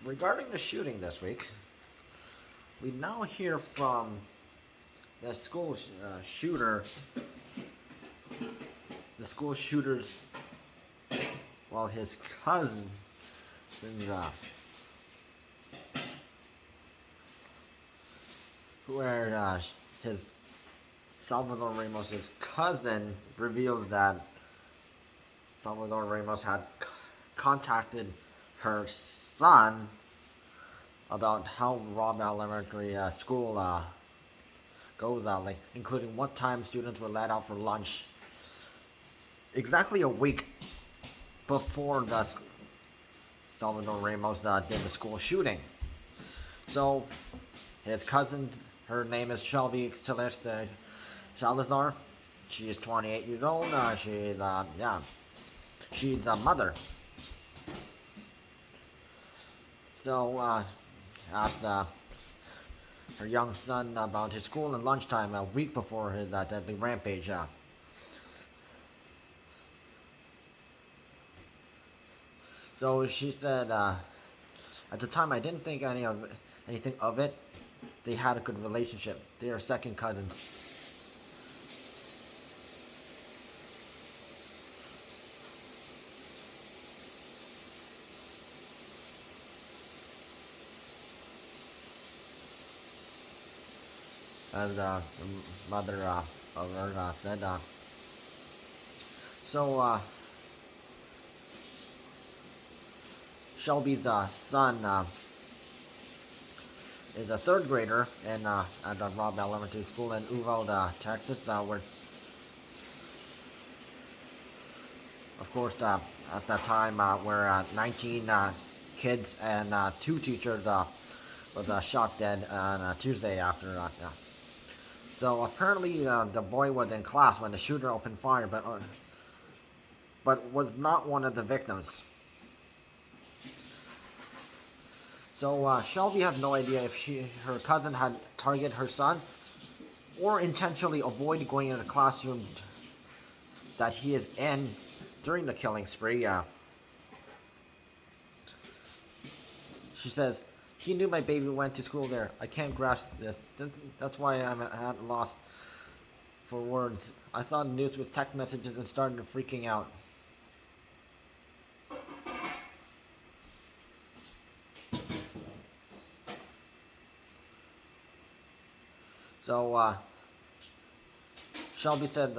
regarding the shooting this week, we now hear from the school shooter, the school shooter's, well, his cousin, where his Salvador Ramos' cousin revealed that Salvador Ramos had contacted her son about how Robb Elementary School goes out, like including what time students were let out for lunch. Exactly a week before the Salvador Ramos did the school shooting. So his cousin, her name is Shelby Celeste Salazar. She is 28 years old. She's a mother. So asked her young son about his school and lunchtime a week before his deadly rampage. So she said, at the time I didn't think anything of it. They had a good relationship. They are second cousins. As the mother of her said. So Shelby's son is a third grader at the Robb Elementary School in Uvalde, Texas, where, of course, at that time, where 19 kids and 2 teachers was shot dead on Tuesday after. So apparently, the boy was in class when the shooter opened fire, but was not one of the victims. So Shelby has no idea if her cousin had targeted her son or intentionally avoided going into the classroom that he is in during the killing spree. She says, "He knew my baby went to school there. I can't grasp this. That's why I'm at a loss for words. I saw the news with text messages and started freaking out." So Shelby said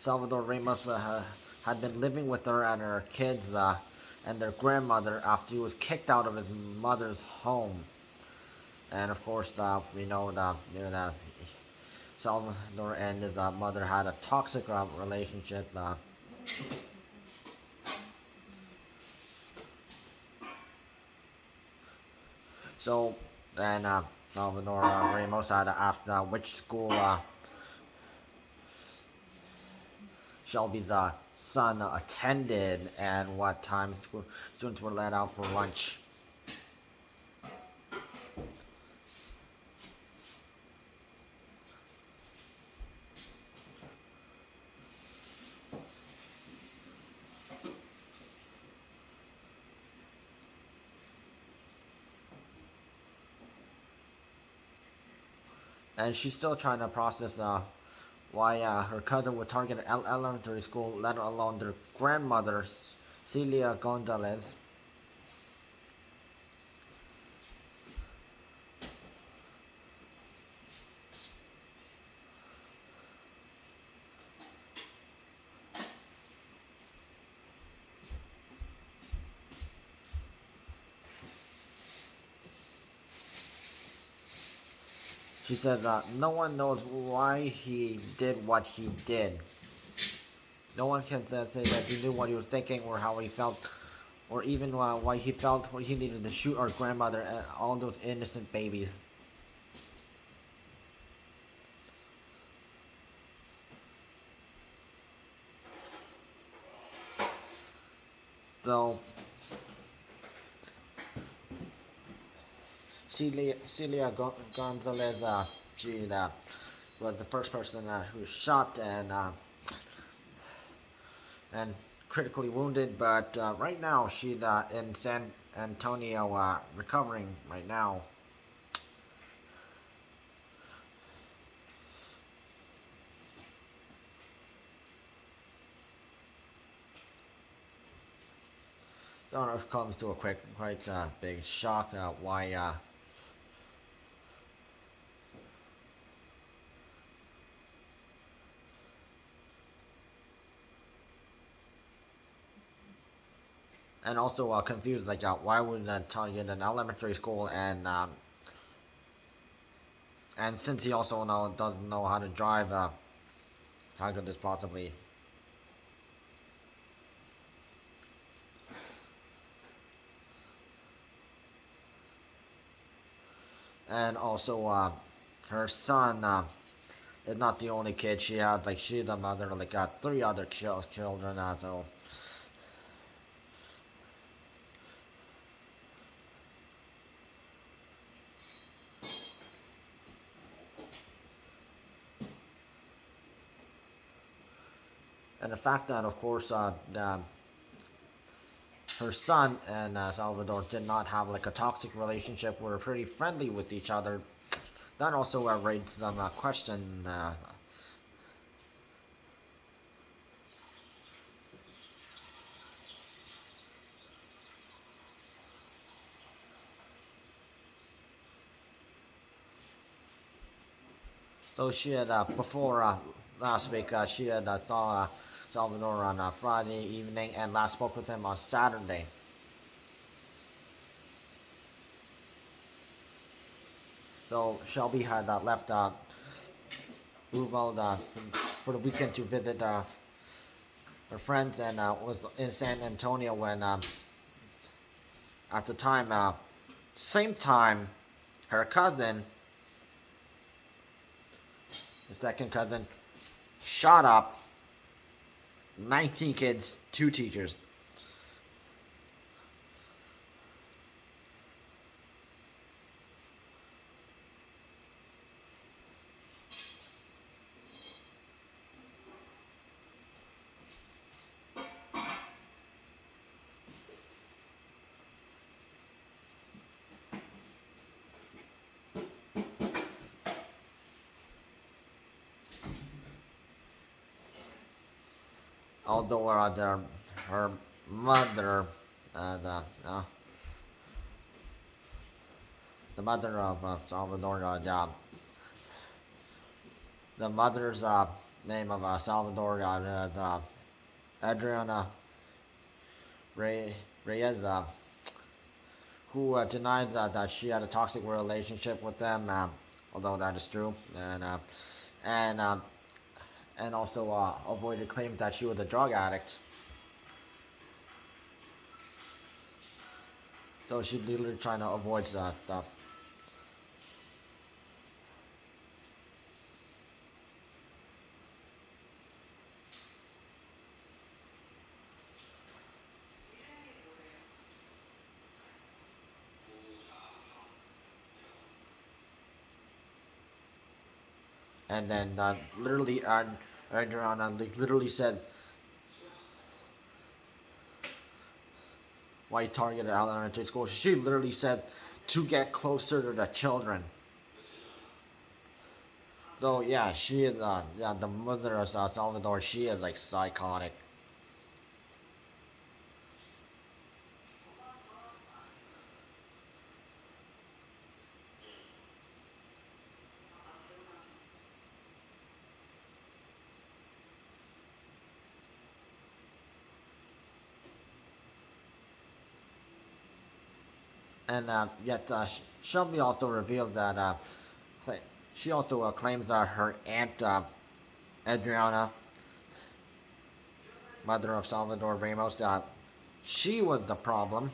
Salvador Ramos had been living with her and her kids and their grandmother after he was kicked out of his mother's home. And of course, we know that Salvador and his mother had a toxic relationship. So then Salvador Ramos had asked which school Shelby's son attended and what time students were let out for lunch. And she's still trying to process why her cousin would target an elementary school, let alone their grandmother, Celia Gonzalez. She said no one knows why he did what he did. No one can say that he knew what he was thinking or how he felt, or even why he felt he needed to shoot our grandmother and all those innocent babies. So Celia Gonzalez, she was the first person who was shot and critically wounded, but right now she's in San Antonio recovering right now. So it comes to a quite big shock why and also confused like why would target an elementary school and since he also doesn't know how to drive, how could this possibly? And also her son is not the only kid she had. Like she's the mother, like got three other children. So and the fact that of course her son and Salvador did not have like a toxic relationship, were pretty friendly with each other. That also raises some question. So she had before last week she had saw Salvador on Friday evening and last spoke with him on Saturday. So Shelby had left Uvalde for the weekend to visit her friends and was in San Antonio when at the time same time her cousin, the second cousin, shot up 19 kids, 2 teachers. Although her mother, the mother of Salvador, the mother's name of Salvador, Adriana Reyes, who denied that she had a toxic relationship with them, although that is true, and and also avoided claims that she was a drug addict. So she's literally trying to avoid that stuff. And then literally, Adriana literally said, "Why targeted elementary school?" She literally said, "To get closer to the children." So yeah, she is yeah, the mother of Salvador. She is like psychotic. And yet Shelby also revealed that she also claims that her aunt Adriana, mother of Salvador Ramos, she was the problem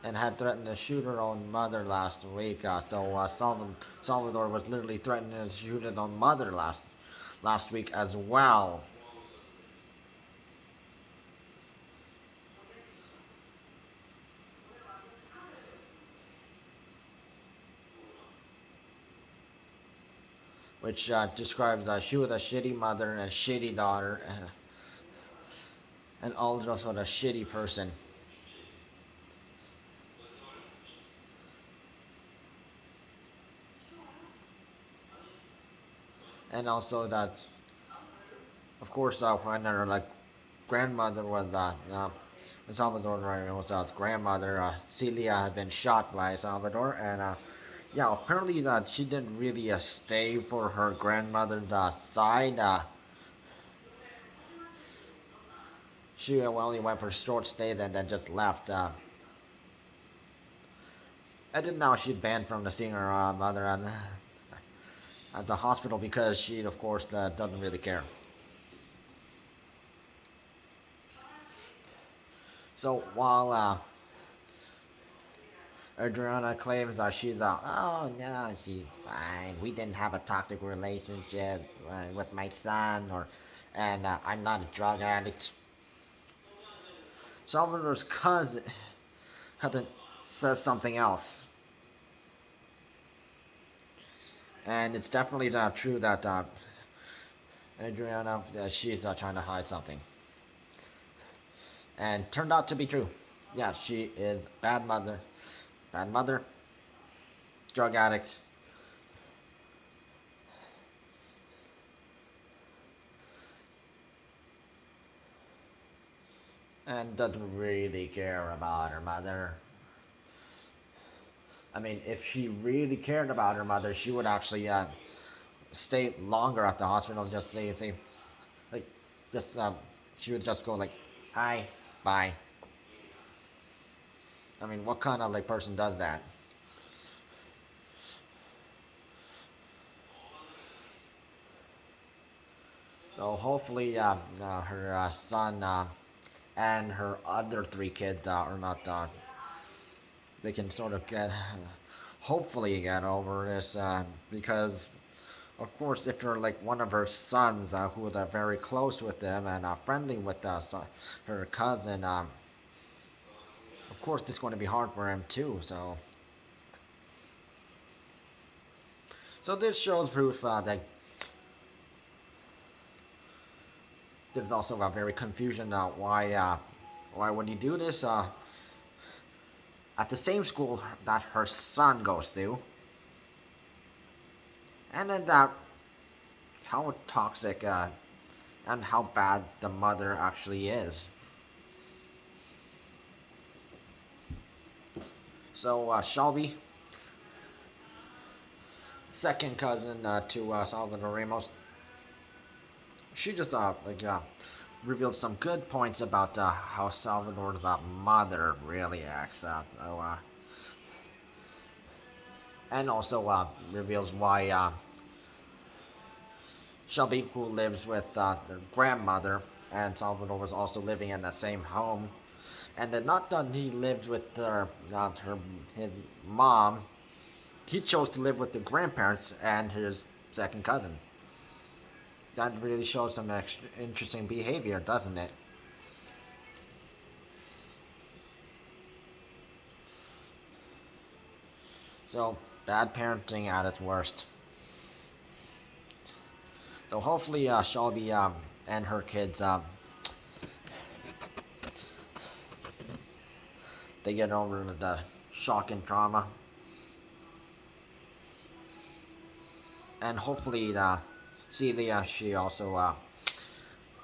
and had threatened to shoot her own mother last week. Salvador was literally threatening to shoot his own mother last week as well. which describes she was a shitty mother and a shitty daughter, and also a shitty person. And also that, of course, when her like grandmother was Salvador Ramos' grandmother, Celia, had been shot by Salvador, and yeah, apparently that she didn't really stay for her grandmother's side. She only went for a short stay and then just left. I didn't know she'd banned from the seeing her mother at the hospital because she, of course, doesn't really care. So while Adriana claims that she's oh no, she's fine. We didn't have a toxic relationship with my son, and I'm not a drug addict. Salvador's cousin says something else, and it's definitely not true that Adriana she's trying to hide something, and turned out to be true. Yeah, she is bad mother, drug addict, and doesn't really care about her mother. I mean, if she really cared about her mother, she would actually stay longer at the hospital. Just say like, just she would just go like, hi, bye. I mean, what kind of like person does that? So hopefully, her son and her other three kids are not. They can sort of hopefully get over this because, of course, if you're like one of her sons who is very close with them and friendly with her cousin, of course, it's going to be hard for him too. So this shows proof that there's also a very confusion why would he do this at the same school that her son goes to, and then that how toxic and how bad the mother actually is. So Shelby, second cousin to Salvador Ramos, she just revealed some good points about how Salvador's mother really acts. And also reveals why Shelby, who lives with their grandmother, and Salvador was also living in the same home, and then not that he lived with his mom, he chose to live with the grandparents and his second cousin. That really shows some interesting behavior, doesn't it? So, bad parenting at its worst. So hopefully Shelby and her kids they get over the shock and trauma, and hopefully Celia she also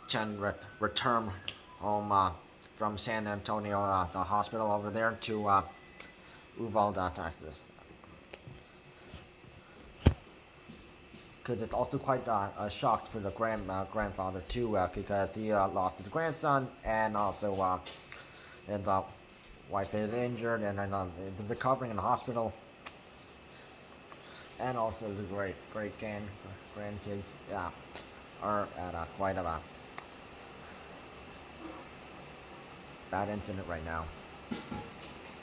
can return home from San Antonio, the hospital over there, to Uvalde, Texas. Because it's also quite a shock for the grandfather too, because he lost his grandson, and also his wife is injured and recovering in the hospital, and also the great grandkids, yeah, are at quite a bad incident right now.